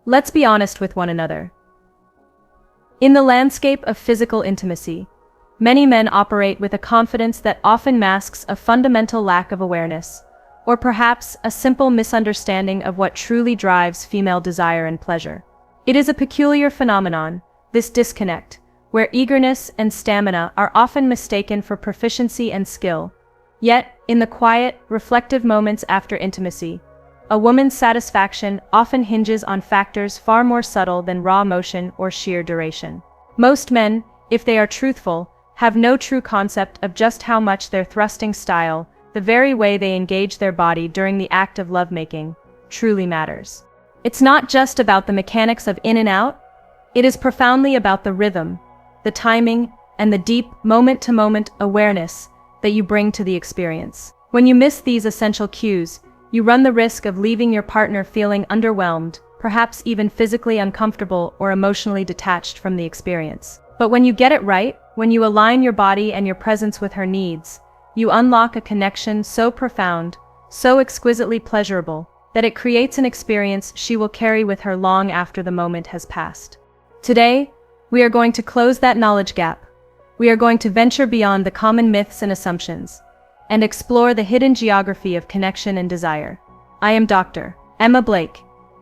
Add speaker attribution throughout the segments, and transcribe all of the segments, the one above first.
Speaker 1: Let's be honest with one another. In the landscape of physical intimacy, many men operate with a confidence that often masks a fundamental lack of awareness, or perhaps a simple misunderstanding of what truly drives female desire and pleasure. It is a peculiar phenomenon, this disconnect, where eagerness and stamina are often mistaken for proficiency and skill. Yet, in the quiet, reflective moments after intimacy, a woman's satisfaction often hinges on factors far more subtle than raw motion or sheer duration. Most men, if they are truthful, have no true concept of just how much their thrusting style, the very way they engage their body during the act of lovemaking, truly matters. It's not just about the mechanics of in and out, it is profoundly about the rhythm, the timing, and the deep, moment-to-moment awareness that you bring to the experience. When you miss these essential cues, you run the risk of leaving your partner feeling underwhelmed, perhaps even physically uncomfortable or emotionally detached from the experience. But when you get it right, when you align your body and your presence with her needs, you unlock a connection so profound, so exquisitely pleasurable, that it creates an experience she will carry with her long after the moment has passed. Today, we are going to close that knowledge gap. We are going to venture beyond the common myths and assumptions, and explore the hidden geography of connection and desire. I am Dr. Emma Blake,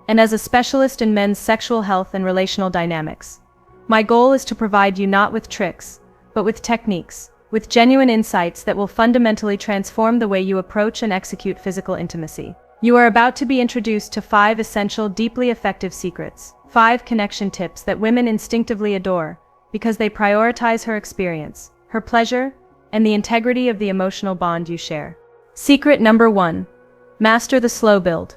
Speaker 1: and as a specialist in men's sexual health and relational dynamics, my goal is to provide you not with tricks, but with techniques, with genuine insights that will fundamentally transform the way you approach and execute physical intimacy. You are about to be introduced to 5 essential, deeply effective secrets, 5 connection tips that women instinctively adore because they prioritize her experience, her pleasure, and the integrity of the emotional bond you share. Secret number 1. Master the slow build.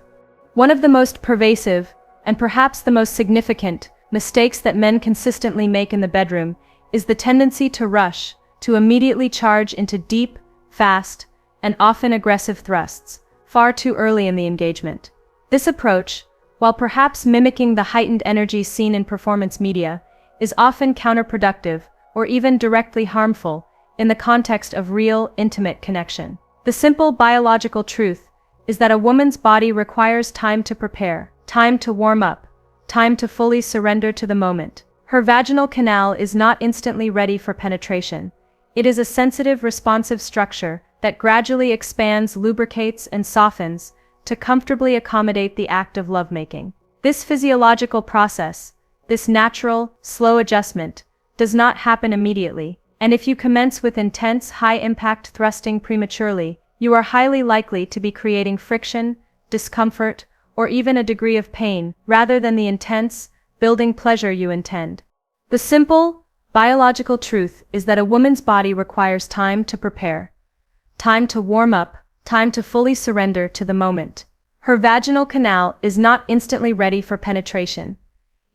Speaker 1: One of the most pervasive, and perhaps the most significant, mistakes that men consistently make in the bedroom is the tendency to rush, to immediately charge into deep, fast, and often aggressive thrusts, far too early in the engagement. This approach, while perhaps mimicking the heightened energy seen in performance media, is often counterproductive or even directly harmful in the context of real, intimate connection. The simple biological truth is that a woman's body requires time to prepare, time to warm up, time to fully surrender to the moment. Her vaginal canal is not instantly ready for penetration. It is a sensitive, responsive structure that gradually expands, lubricates, and softens to comfortably accommodate the act of lovemaking. This physiological process, this natural, slow adjustment, does not happen immediately, and if you commence with intense, high-impact thrusting prematurely, you are highly likely to be creating friction, discomfort, or even a degree of pain, rather than the intense, building pleasure you intend. The simple, biological truth is that a woman's body requires time to prepare, time to warm up, time to fully surrender to the moment. Her vaginal canal is not instantly ready for penetration.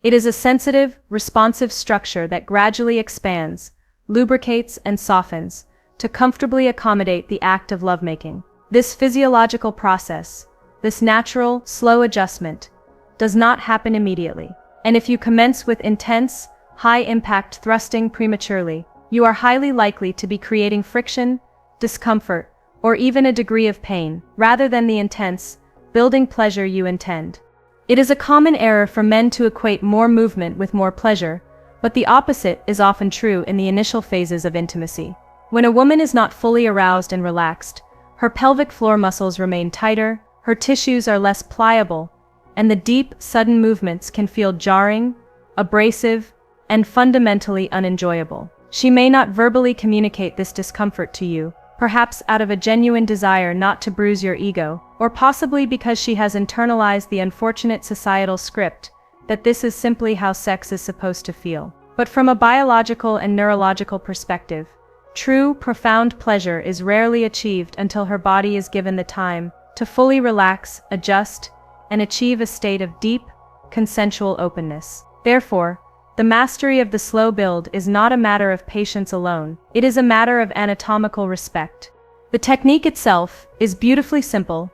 Speaker 1: It is a sensitive, responsive structure that gradually expands, lubricates, and softens to comfortably accommodate the act of lovemaking. This physiological process, this natural, slow adjustment, does not happen immediately. And if you commence with intense, high-impact thrusting prematurely, you are highly likely to be creating friction, discomfort, or even a degree of pain, rather than the intense, building pleasure you intend. It is a common error for men to equate more movement with more pleasure, but the opposite is often true in the initial phases of intimacy. When a woman is not fully aroused and relaxed, her pelvic floor muscles remain tighter, her tissues are less pliable, and the deep, sudden movements can feel jarring, abrasive, and fundamentally unenjoyable. She may not verbally communicate this discomfort to you, perhaps out of a genuine desire not to bruise your ego, or possibly because she has internalized the unfortunate societal script that this is simply how sex is supposed to feel. But from a biological and neurological perspective, true, profound pleasure is rarely achieved until her body is given the time to fully relax, adjust, and achieve a state of deep, consensual openness. Therefore, the mastery of the slow build is not a matter of patience alone, it is a matter of anatomical respect. The technique itself is beautifully simple,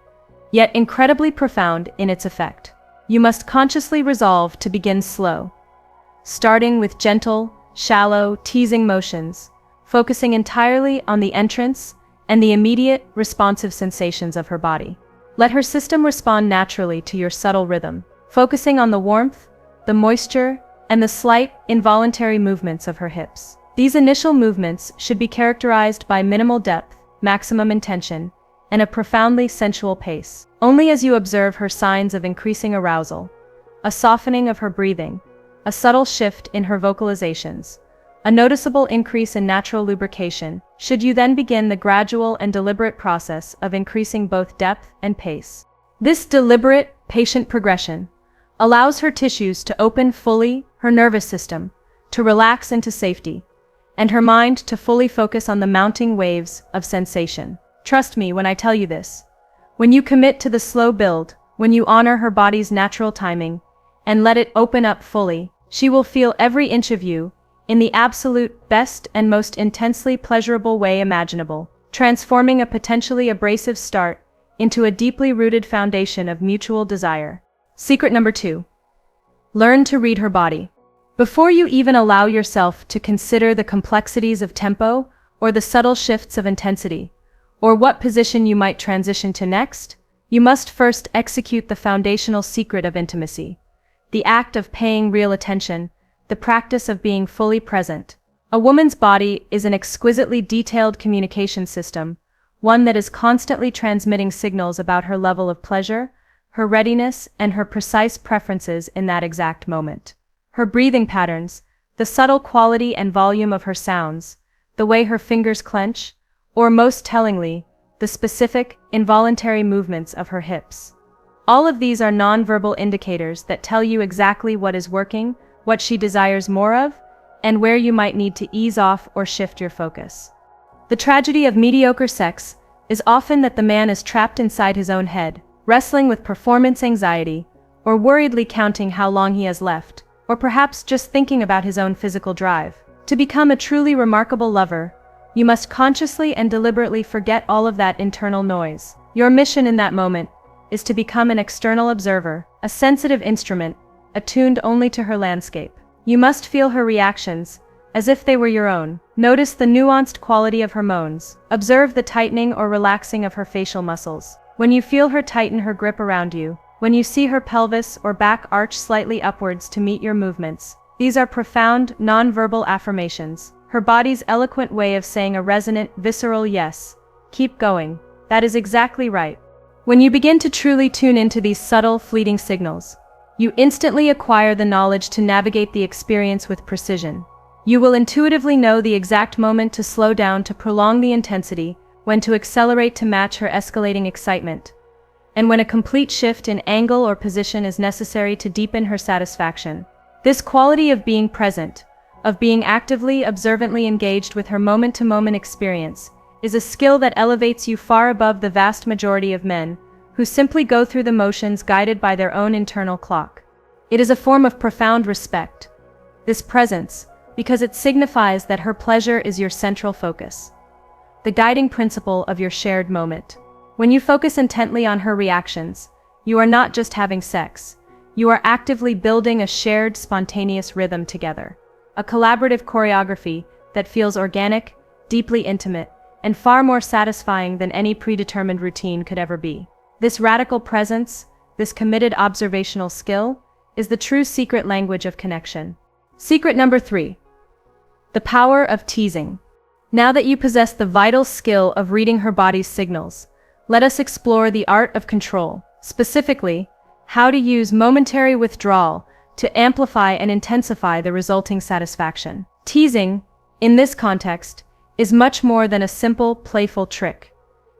Speaker 1: yet incredibly profound in its effect. You must consciously resolve to begin slow, starting with gentle, shallow, teasing motions, focusing entirely on the entrance and the immediate, responsive sensations of her body. Let her system respond naturally to your subtle rhythm. focusing on the warmth, the moisture, and the slight, involuntary movements of her hips. These initial movements should be characterized by minimal depth, maximum intention, and a profoundly sensual pace. Only as you observe her signs of increasing arousal, a softening of her breathing, a subtle shift in her vocalizations, a noticeable increase in natural lubrication, should you then begin the gradual and deliberate process of increasing both depth and pace. This deliberate, patient progression allows her tissues to open fully, her nervous system to relax into safety, and her mind to fully focus on the mounting waves of sensation. Trust me when I tell you this. When you commit to the slow build, when you honor her body's natural timing, and let it open up fully, she will feel every inch of you in the absolute best and most intensely pleasurable way imaginable, transforming a potentially abrasive start into a deeply rooted foundation of mutual desire. Secret number 2. Learn to read her body. Before you even allow yourself to consider the complexities of tempo or the subtle shifts of intensity, or what position you might transition to next, you must first execute the foundational secret of intimacy, the act of paying real attention, the practice of being fully present. A woman's body is an exquisitely detailed communication system, one that is constantly transmitting signals about her level of pleasure, her readiness, and her precise preferences in that exact moment. Her breathing patterns, the subtle quality and volume of her sounds, the way her fingers clench, or most tellingly, the specific, involuntary movements of her hips. All of these are nonverbal indicators that tell you exactly what is working, what she desires more of, and where you might need to ease off or shift your focus. The tragedy of mediocre sex is often that the man is trapped inside his own head, wrestling with performance anxiety, or worriedly counting how long he has left, or perhaps just thinking about his own physical drive. To become a truly remarkable lover, you must consciously and deliberately forget all of that internal noise. Your mission in that moment is to become an external observer, a sensitive instrument, attuned only to her landscape. You must feel her reactions, as if they were your own. Notice the nuanced quality of her moans. Observe the tightening or relaxing of her facial muscles. When you feel her tighten her grip around you, when you see her pelvis or back arch slightly upwards to meet your movements, these are profound, non-verbal affirmations. Her body's eloquent way of saying a resonant, visceral yes. Keep going. That is exactly right. When you begin to truly tune into these subtle, fleeting signals, you instantly acquire the knowledge to navigate the experience with precision. You will intuitively know the exact moment to slow down to prolong the intensity, when to accelerate to match her escalating excitement, and when a complete shift in angle or position is necessary to deepen her satisfaction. This quality of being present, of being actively, observantly engaged with her moment-to-moment experience, is a skill that elevates you far above the vast majority of men, who simply go through the motions guided by their own internal clock. It is a form of profound respect, this presence, because it signifies that her pleasure is your central focus, the guiding principle of your shared moment. When you focus intently on her reactions, you are not just having sex, you are actively building a shared, spontaneous rhythm together, a collaborative choreography that feels organic, deeply intimate, and far more satisfying than any predetermined routine could ever be. This radical presence, this committed observational skill, is the true secret language of connection. Secret number 3. The power of teasing. Now that you possess the vital skill of reading her body's signals, let us explore the art of control, specifically, how to use momentary withdrawal to amplify and intensify the resulting satisfaction. Teasing, in this context, is much more than a simple, playful trick.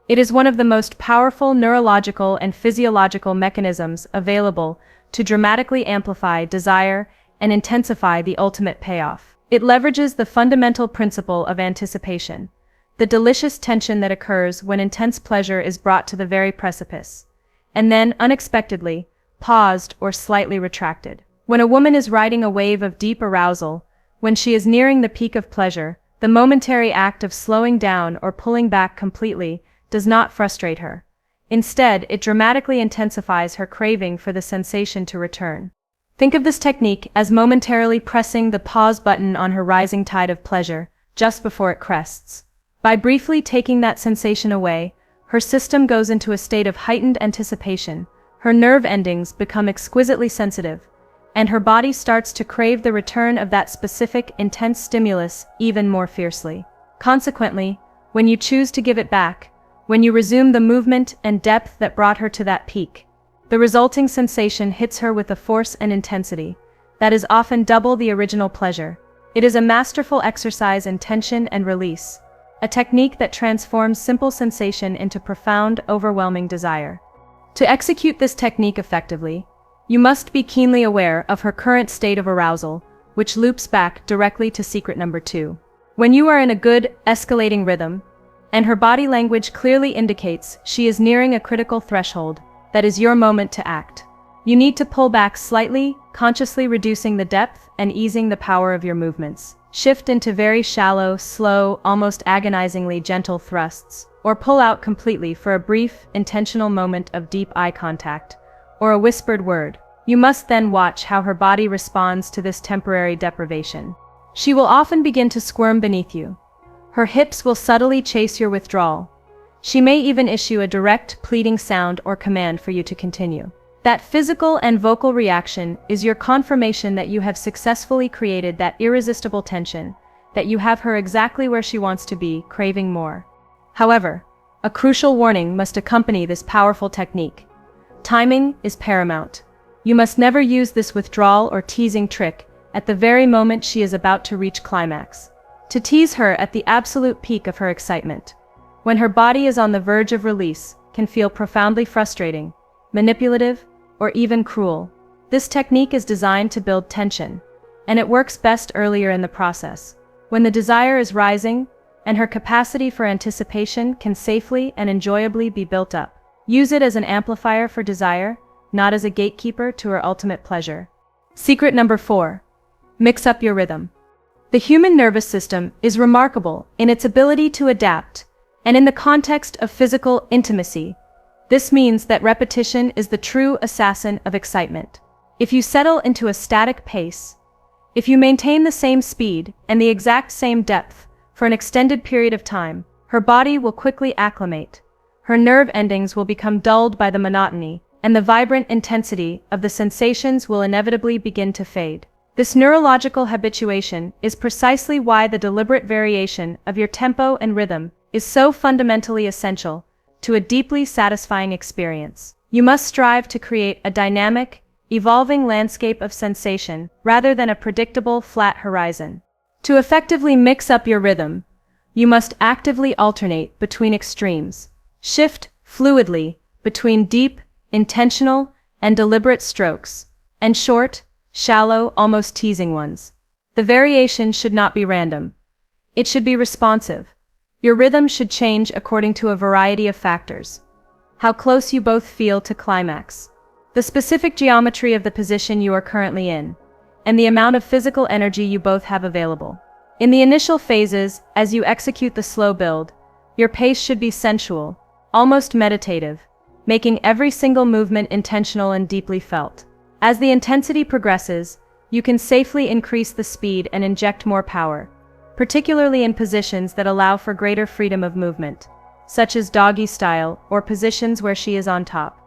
Speaker 1: It is one of the most powerful neurological and physiological mechanisms available to dramatically amplify desire and intensify the ultimate payoff. It leverages the fundamental principle of anticipation, the delicious tension that occurs when intense pleasure is brought to the very precipice, and then, unexpectedly, paused or slightly retracted. When a woman is riding a wave of deep arousal, when she is nearing the peak of pleasure, the momentary act of slowing down or pulling back completely does not frustrate her. Instead, it dramatically intensifies her craving for the sensation to return. Think of this technique as momentarily pressing the pause button on her rising tide of pleasure, just before it crests. By briefly taking that sensation away, her system goes into a state of heightened anticipation, her nerve endings become exquisitely sensitive, and her body starts to crave the return of that specific, intense stimulus even more fiercely. Consequently, when you choose to give it back, when you resume the movement and depth that brought her to that peak, the resulting sensation hits her with a force and intensity that is often double the original pleasure. It is a masterful exercise in tension and release, a technique that transforms simple sensation into profound, overwhelming desire. To execute this technique effectively, you must be keenly aware of her current state of arousal, which loops back directly to secret number 2. When you are in a good, escalating rhythm, and her body language clearly indicates she is nearing a critical threshold, that is your moment to act. You need to pull back slightly, consciously reducing the depth and easing the power of your movements. Shift into very shallow, slow, almost agonizingly gentle thrusts, or pull out completely for a brief, intentional moment of deep eye contact, or a whispered word. You must then watch how her body responds to this temporary deprivation. She will often begin to squirm beneath you. Her hips will subtly chase your withdrawal. She may even issue a direct, pleading sound or command for you to continue. That physical and vocal reaction is your confirmation that you have successfully created that irresistible tension, that you have her exactly where she wants to be, craving more. However, a crucial warning must accompany this powerful technique. Timing is paramount. You must never use this withdrawal or teasing trick at the very moment she is about to reach climax. To tease her at the absolute peak of her excitement, when her body is on the verge of release, can feel profoundly frustrating, manipulative, or even cruel. This technique is designed to build tension, and it works best earlier in the process, when the desire is rising, and her capacity for anticipation can safely and enjoyably be built up. Use it as an amplifier for desire, not as a gatekeeper to her ultimate pleasure. Secret number 4. Mix up your rhythm. The human nervous system is remarkable in its ability to adapt, and in the context of physical intimacy, this means that repetition is the true assassin of excitement. If you settle into a static pace, if you maintain the same speed and the exact same depth for an extended period of time, her body will quickly acclimate. Her nerve endings will become dulled by the monotony, and the vibrant intensity of the sensations will inevitably begin to fade. This neurological habituation is precisely why the deliberate variation of your tempo and rhythm is so fundamentally essential to a deeply satisfying experience. You must strive to create a dynamic, evolving landscape of sensation rather than a predictable, flat horizon. To effectively mix up your rhythm, you must actively alternate between extremes. Shift fluidly between deep, intentional, and deliberate strokes, and short, shallow, almost teasing ones. The variation should not be random. It should be responsive. Your rhythm should change according to a variety of factors. How close you both feel to climax, the specific geometry of the position you are currently in, and the amount of physical energy you both have available. In the initial phases, as you execute the slow build, your pace should be sensual, almost meditative, making every single movement intentional and deeply felt. As the intensity progresses, you can safely increase the speed and inject more power, particularly in positions that allow for greater freedom of movement, such as doggy style or positions where she is on top.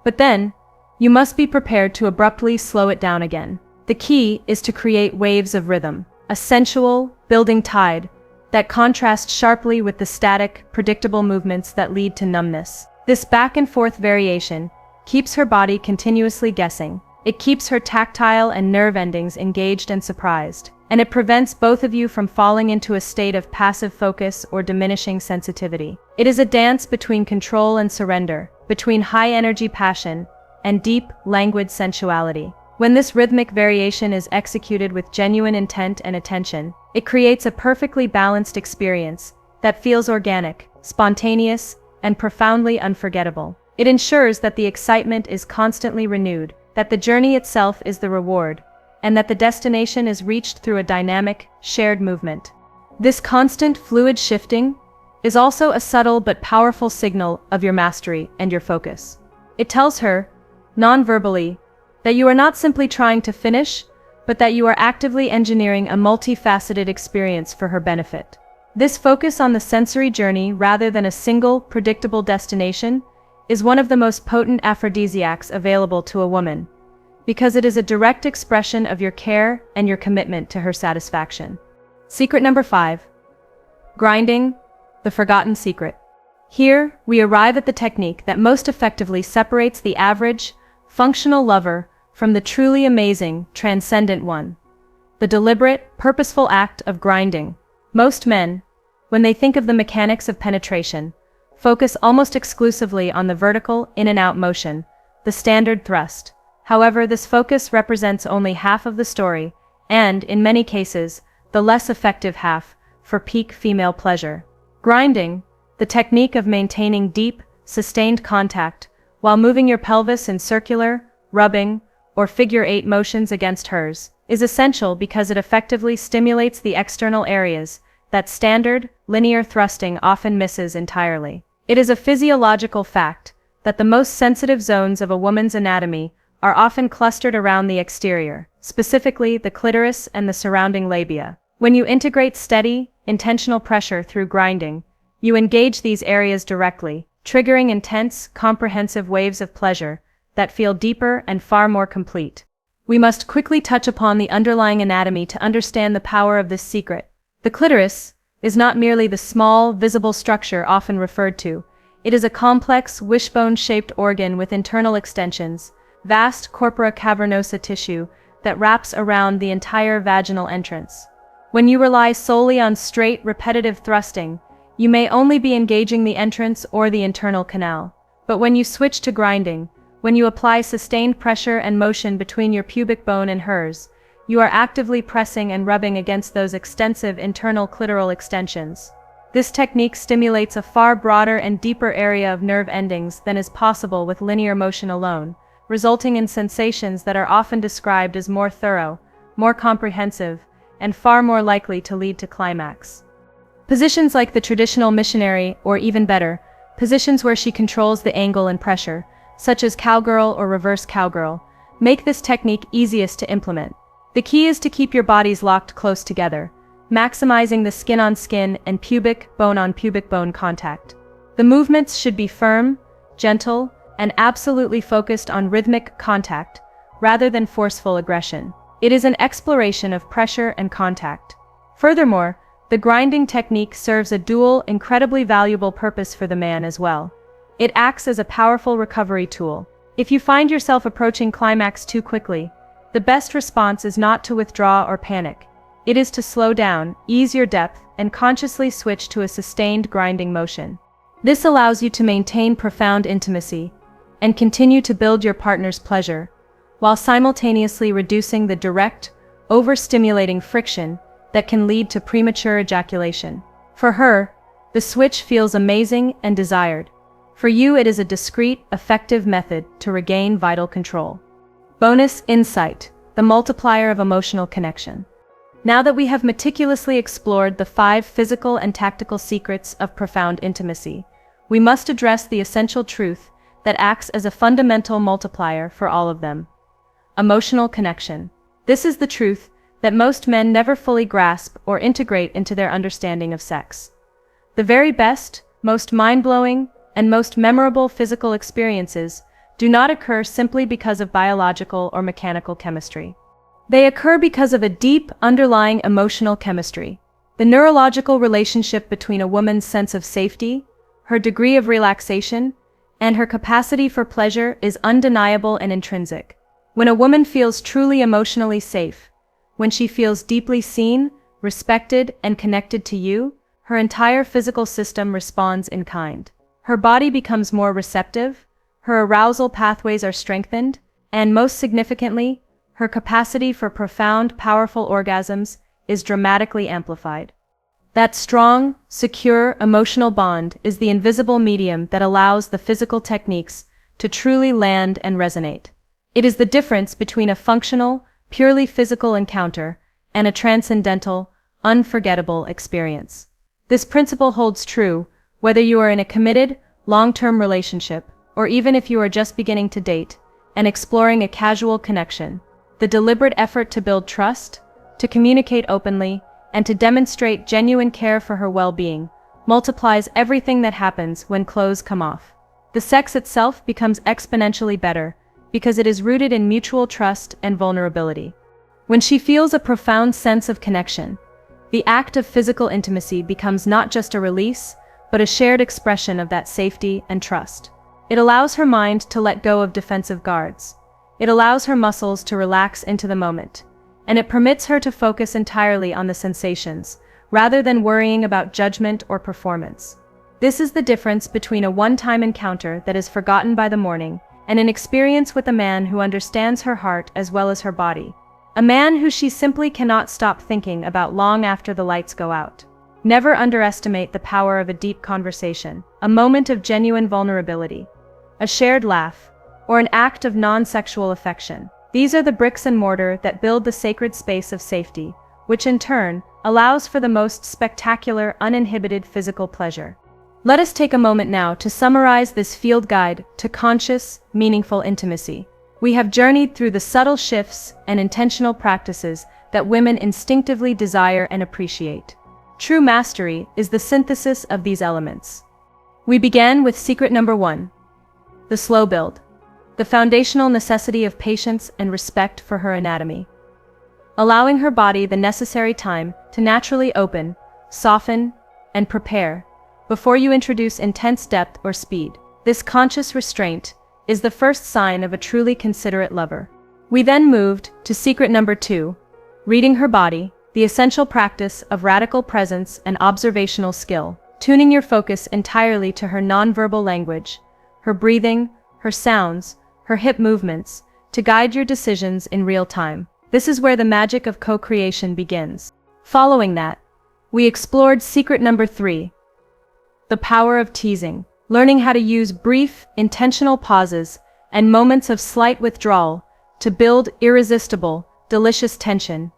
Speaker 1: But then, you must be prepared to abruptly slow it down again. The key is to create waves of rhythm, a sensual, building tide that contrasts sharply with the static, predictable movements that lead to numbness. This back and forth variation keeps her body continuously guessing. It keeps her tactile and nerve endings engaged and surprised, and it prevents both of you from falling into a state of passive focus or diminishing sensitivity. It is a dance between control and surrender, between high-energy passion and deep, languid sensuality. When this rhythmic variation is executed with genuine intent and attention, it creates a perfectly balanced experience that feels organic, spontaneous, and profoundly unforgettable. It ensures that the excitement is constantly renewed, that the journey itself is the reward, and that the destination is reached through a dynamic, shared movement. This constant, fluid shifting is also a subtle but powerful signal of your mastery and your focus. It tells her, non-verbally, that you are not simply trying to finish, but that you are actively engineering a multifaceted experience for her benefit. This focus on the sensory journey rather than a single, predictable destination is one of the most potent aphrodisiacs available to a woman, because it is a direct expression of your care and your commitment to her satisfaction. Secret number 5. Grinding, the forgotten secret. Here, we arrive at the technique that most effectively separates the average, functional lover from the truly amazing, transcendent one. The deliberate, purposeful act of grinding. Most men, when they think of the mechanics of penetration, focus almost exclusively on the vertical in-and-out motion, the standard thrust. However, this focus represents only half of the story, and, in many cases, the less effective half, for peak female pleasure. Grinding, the technique of maintaining deep, sustained contact, while moving your pelvis in circular, rubbing, or figure-8 motions against hers, is essential because it effectively stimulates the external areas that standard, linear thrusting often misses entirely. It is a physiological fact that the most sensitive zones of a woman's anatomy are often clustered around the exterior, specifically the clitoris and the surrounding labia. When you integrate steady, intentional pressure through grinding, you engage these areas directly, triggering intense, comprehensive waves of pleasure that feel deeper and far more complete. We must quickly touch upon the underlying anatomy to understand the power of this secret. The clitoris is not merely the small, visible structure often referred to. It is a complex, wishbone-shaped organ with internal extensions, vast corpora cavernosa tissue that wraps around the entire vaginal entrance. When you rely solely on straight, repetitive thrusting, you may only be engaging the entrance or the internal canal. But when you switch to grinding, when you apply sustained pressure and motion between your pubic bone and hers, you are actively pressing and rubbing against those extensive internal clitoral extensions. This technique stimulates a far broader and deeper area of nerve endings than is possible with linear motion alone, resulting in sensations that are often described as more thorough, more comprehensive, and far more likely to lead to climax. Positions like the traditional missionary, or even better, positions where she controls the angle and pressure, such as cowgirl or reverse cowgirl, make this technique easiest to implement. The key is to keep your bodies locked close together, maximizing the skin-on-skin and pubic bone-on-pubic bone contact. The movements should be firm, gentle, and absolutely focused on rhythmic contact, rather than forceful aggression. It is an exploration of pressure and contact. Furthermore, the grinding technique serves a dual, incredibly valuable purpose for the man as well. It acts as a powerful recovery tool. If you find yourself approaching climax too quickly, the best response is not to withdraw or panic. It is to slow down, ease your depth, and consciously switch to a sustained grinding motion. This allows you to maintain profound intimacy and continue to build your partner's pleasure, while simultaneously reducing the direct, overstimulating friction that can lead to premature ejaculation. For her, the switch feels amazing and desired. For you, it is a discreet, effective method to regain vital control. Bonus insight: the multiplier of emotional connection. Now that we have meticulously explored the 5 physical and tactical secrets of profound intimacy, we must address the essential truth that acts as a fundamental multiplier for all of them. Emotional connection. This is the truth that most men never fully grasp or integrate into their understanding of sex. The very best, most mind-blowing, and most memorable physical experiences do not occur simply because of biological or mechanical chemistry. They occur because of a deep, underlying emotional chemistry. The neurological relationship between a woman's sense of safety, her degree of relaxation, and her capacity for pleasure is undeniable and intrinsic. When a woman feels truly emotionally safe, when she feels deeply seen, respected, and connected to you, her entire physical system responds in kind. Her body becomes more receptive, her arousal pathways are strengthened, and most significantly, her capacity for profound, powerful orgasms is dramatically amplified. That strong, secure, emotional bond is the invisible medium that allows the physical techniques to truly land and resonate. It is the difference between a functional, purely physical encounter and a transcendental, unforgettable experience. This principle holds true whether you are in a committed, long-term relationship, or even if you are just beginning to date and exploring a casual connection. The deliberate effort to build trust, to communicate openly, and to demonstrate genuine care for her well-being multiplies everything that happens when clothes come off. The sex itself becomes exponentially better because it is rooted in mutual trust and vulnerability. When she feels a profound sense of connection, the act of physical intimacy becomes not just a release, but a shared expression of that safety and trust. It allows her mind to let go of defensive guards. It allows her muscles to relax into the moment, and it permits her to focus entirely on the sensations, rather than worrying about judgment or performance. This is the difference between a one-time encounter that is forgotten by the morning and an experience with a man who understands her heart as well as her body. A man who she simply cannot stop thinking about long after the lights go out. Never underestimate the power of a deep conversation, a moment of genuine vulnerability, a shared laugh, or an act of non-sexual affection. These are the bricks and mortar that build the sacred space of safety, which in turn allows for the most spectacular, uninhibited physical pleasure. Let us take a moment now to summarize this field guide to conscious, meaningful intimacy. We have journeyed through the subtle shifts and intentional practices that women instinctively desire and appreciate. True mastery is the synthesis of these elements. We began with secret number 1, the slow build, the foundational necessity of patience and respect for her anatomy. Allowing her body the necessary time to naturally open, soften, and prepare before you introduce intense depth or speed. This conscious restraint is the first sign of a truly considerate lover. We then moved to secret number 2, reading her body, the essential practice of radical presence and observational skill, tuning your focus entirely to her nonverbal language, her breathing, her sounds, her hip movements, to guide your decisions in real time. This is where the magic of co-creation begins. Following that, we explored secret number 3, the power of teasing, learning how to use brief, intentional pauses and moments of slight withdrawal to build irresistible, delicious tension,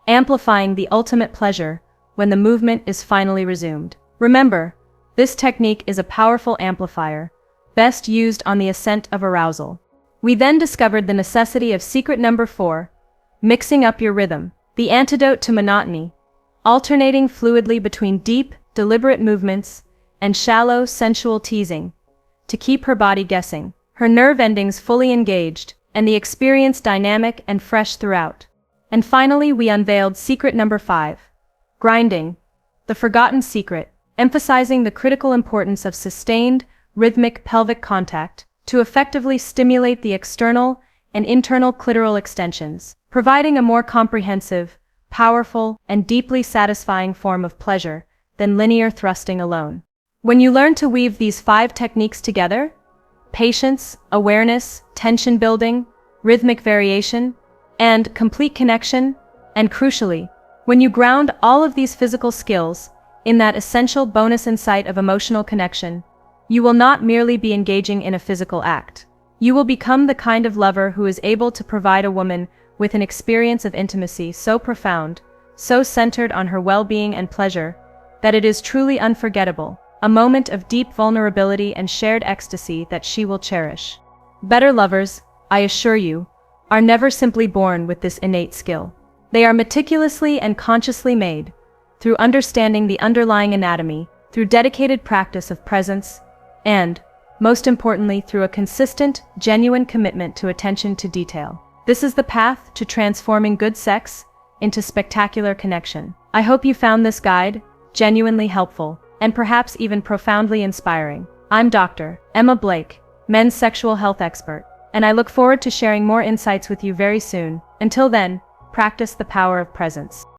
Speaker 1: amplifying the ultimate pleasure when the movement is finally resumed. Remember, this technique is a powerful amplifier, best used on the ascent of arousal. We then discovered the necessity of secret number 4, mixing up your rhythm, the antidote to monotony, alternating fluidly between deep, deliberate movements and shallow, sensual teasing, to keep her body guessing, her nerve endings fully engaged, and the experience dynamic and fresh throughout. And finally, we unveiled secret number 5, grinding, the forgotten secret, emphasizing the critical importance of sustained, rhythmic pelvic contact to effectively stimulate the external and internal clitoral extensions, providing a more comprehensive, powerful, and deeply satisfying form of pleasure than linear thrusting alone. When you learn to weave these 5 techniques together, patience, awareness, tension building, rhythmic variation, and complete connection, and crucially, when you ground all of these physical skills in that essential bonus insight of emotional connection, you will not merely be engaging in a physical act. You will become the kind of lover who is able to provide a woman with an experience of intimacy so profound, so centered on her well-being and pleasure, that it is truly unforgettable, a moment of deep vulnerability and shared ecstasy that she will cherish. Better lovers, I assure you, are never simply born with this innate skill. They are meticulously and consciously made, through understanding the underlying anatomy, through dedicated practice of presence, and, most importantly, through a consistent, genuine commitment to attention to detail. This is the path to transforming good sex into spectacular connection. I hope you found this guide genuinely helpful, and perhaps even profoundly inspiring. I'm Dr. Emma Blake, men's sexual health expert, and I look forward to sharing more insights with you very soon. Until then, practice the power of presence.